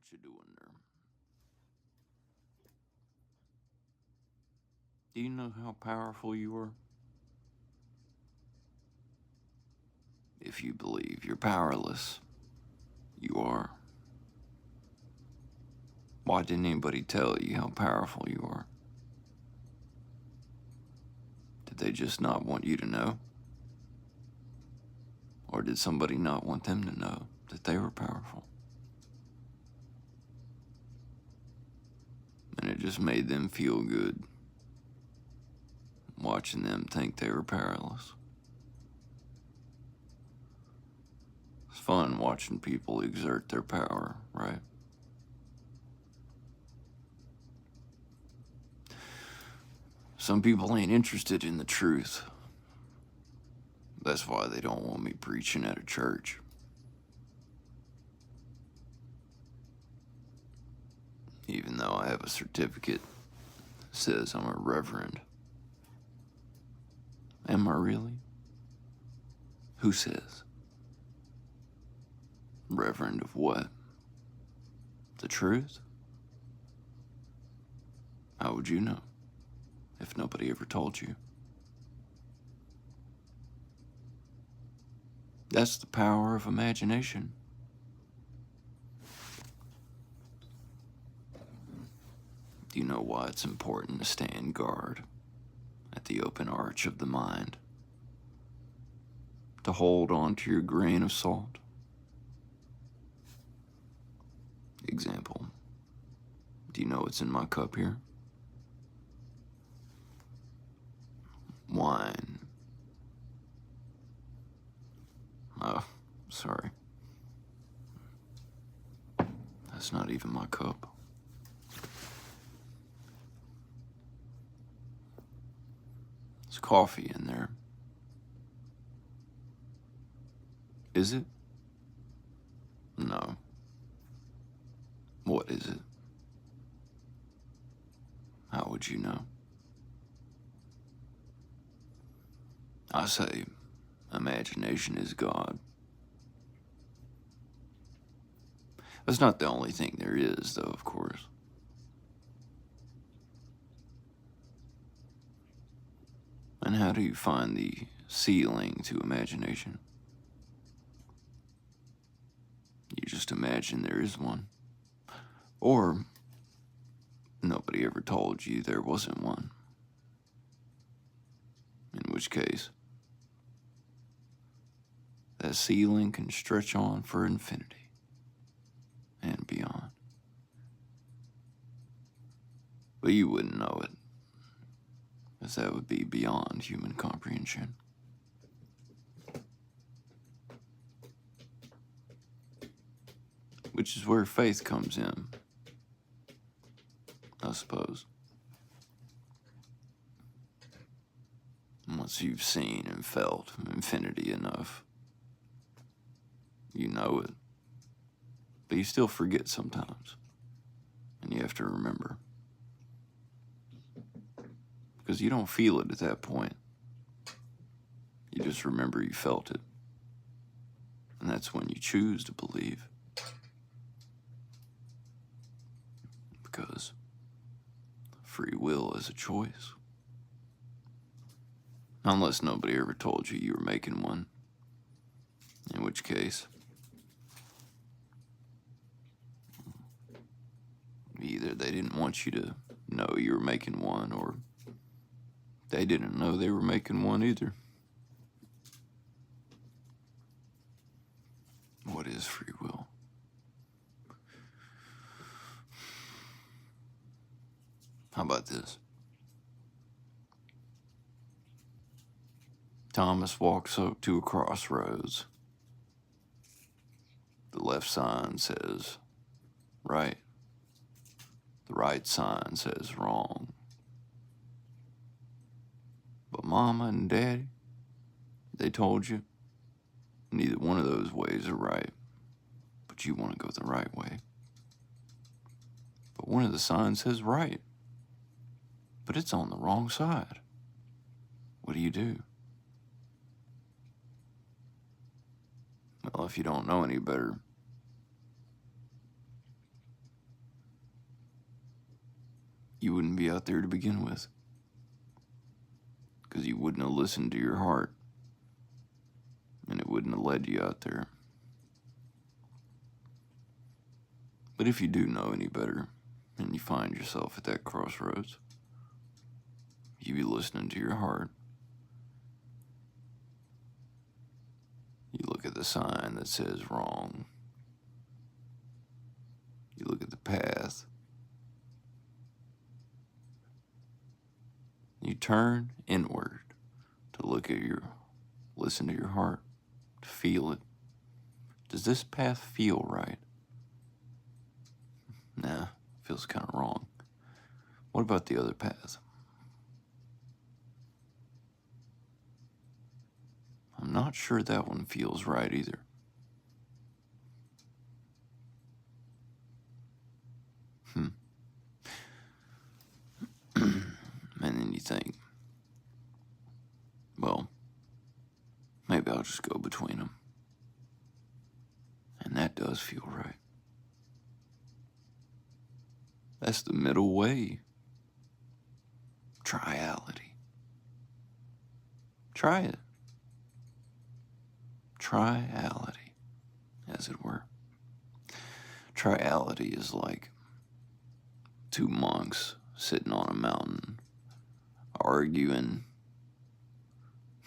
What you doing there? Do you know how powerful you are? If you believe you're powerless, you are. Why didn't anybody tell you how powerful you are? Did they just not want you to know? Or did somebody not want them to know that they were powerful? And it just made them feel good, watching them think they were powerless. It's fun watching people exert their power, right? Some people ain't interested in the truth. That's why they don't want me preaching at a church. Even though I have a certificate that says I'm a reverend. Am I really? Who says? Reverend of what? The truth? How would you know if nobody ever told you? That's the power of imagination. Do you know why it's important to stand guard at the open arch of the mind? To hold on to your grain of salt? Example. Do you know what's in my cup here? Wine. Oh, sorry. That's not even my cup. There's coffee in there. Is it? No. What is it? How would you know? I say, imagination is God. That's not the only thing there is, though, of course. And how do you find the ceiling to imagination? You just imagine there is one. Or nobody ever told you there wasn't one. In which case, that ceiling can stretch on for infinity and beyond. But you wouldn't know it, as that would be beyond human comprehension. Which is where faith comes in, I suppose. Once you've seen and felt infinity enough, you know it. But you still forget sometimes. And you have to remember. Because you don't feel it at that point. You just remember you felt it. And that's when you choose to believe. Because free will is a choice. Unless nobody ever told you were making one. In which case, either they didn't want you to know you were making one, or they didn't know they were making one either. What is free will? How about this? Thomas walks up to a crossroads. The left sign says right. The right sign says wrong. But Mama and Daddy, they told you neither one of those ways are right, but you want to go the right way. But one of the signs says right, but it's on the wrong side. What do you do? Well, if you don't know any better, you wouldn't be out there to begin with. Because you wouldn't have listened to your heart. And it wouldn't have led you out there. But if you do know any better, and you find yourself at that crossroads, you be listening to your heart. You look at the sign that says wrong. You look at the path. You turn inward to listen to your heart, to feel it. Does this path feel right? Nah, feels kind of wrong. What about the other path? I'm not sure that one feels right either. And then you think, well, maybe I'll just go between them. And that does feel right. That's the middle way. Triality. Try it. Triality, as it were. Triality is like two monks sitting on a mountain, arguing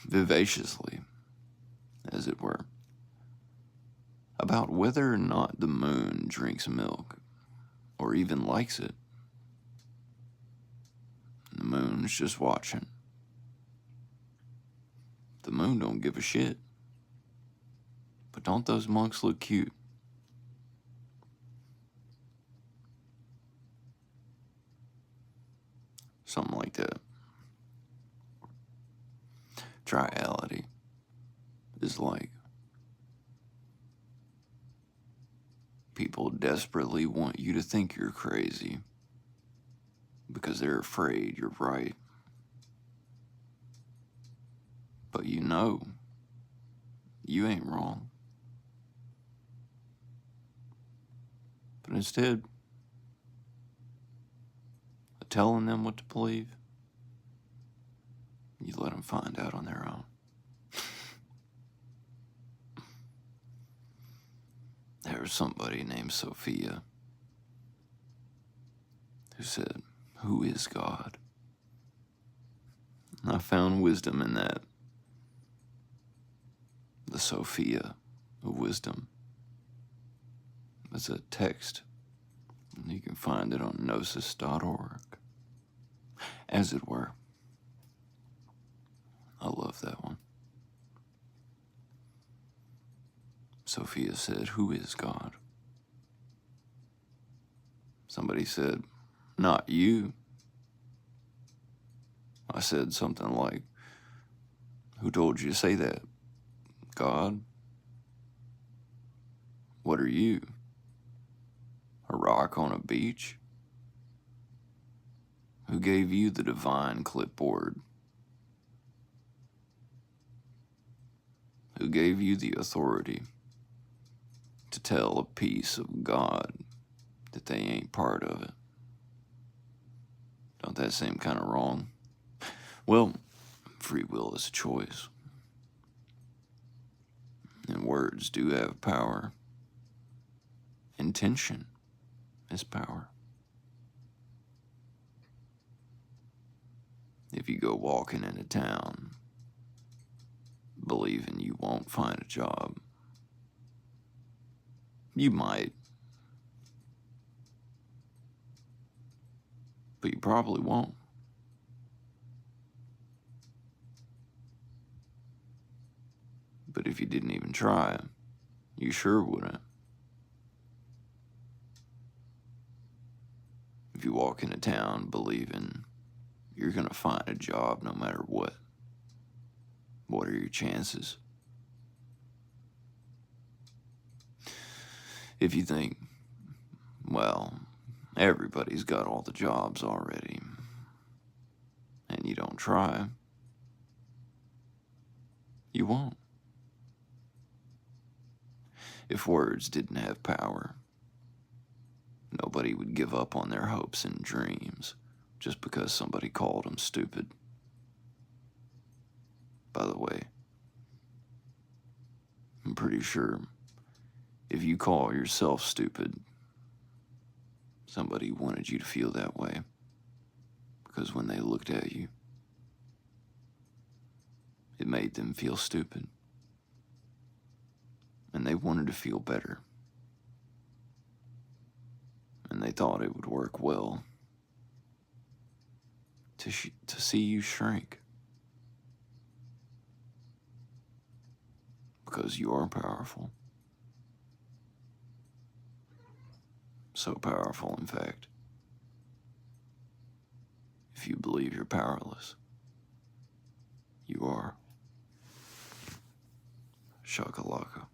vivaciously, as it were, about whether or not the moon drinks milk, or even likes it. The moon's just watching. The moon don't give a shit. But don't those monks look cute? Something like that. Triality is like people desperately want you to think you're crazy because they're afraid you're right. But you know, you ain't wrong. But instead of telling them what to believe, you let them find out on their own. There was somebody named Sophia who said, "Who is God?" And I found wisdom in that. The Sophia of wisdom. It's a text. And you can find it on gnosis.org. As it were. I love that one. Sophia said, "Who is God?" Somebody said, "Not you." I said something like, "Who told you to say that? God? What are you? A rock on a beach? Who gave you the divine clipboard? Who gave you the authority to tell a piece of God that they ain't part of it?" Don't that seem kind of wrong? Well, free will is a choice. And words do have power. Intention is power. If you go walking into town believing you won't find a job, you might. But you probably won't. But if you didn't even try, you sure wouldn't. If you walk into town believing you're gonna find a job no matter what are your chances? If you think, well, everybody's got all the jobs already, and you don't try, you won't. If words didn't have power, nobody would give up on their hopes and dreams just because somebody called them stupid. By the way, I'm pretty sure if you call yourself stupid, somebody wanted you to feel that way. Because when they looked at you, it made them feel stupid. And they wanted to feel better. And they thought it would work well to see you shrink. Because you are powerful. So powerful, in fact. If you believe you're powerless, you are. Shakalaka.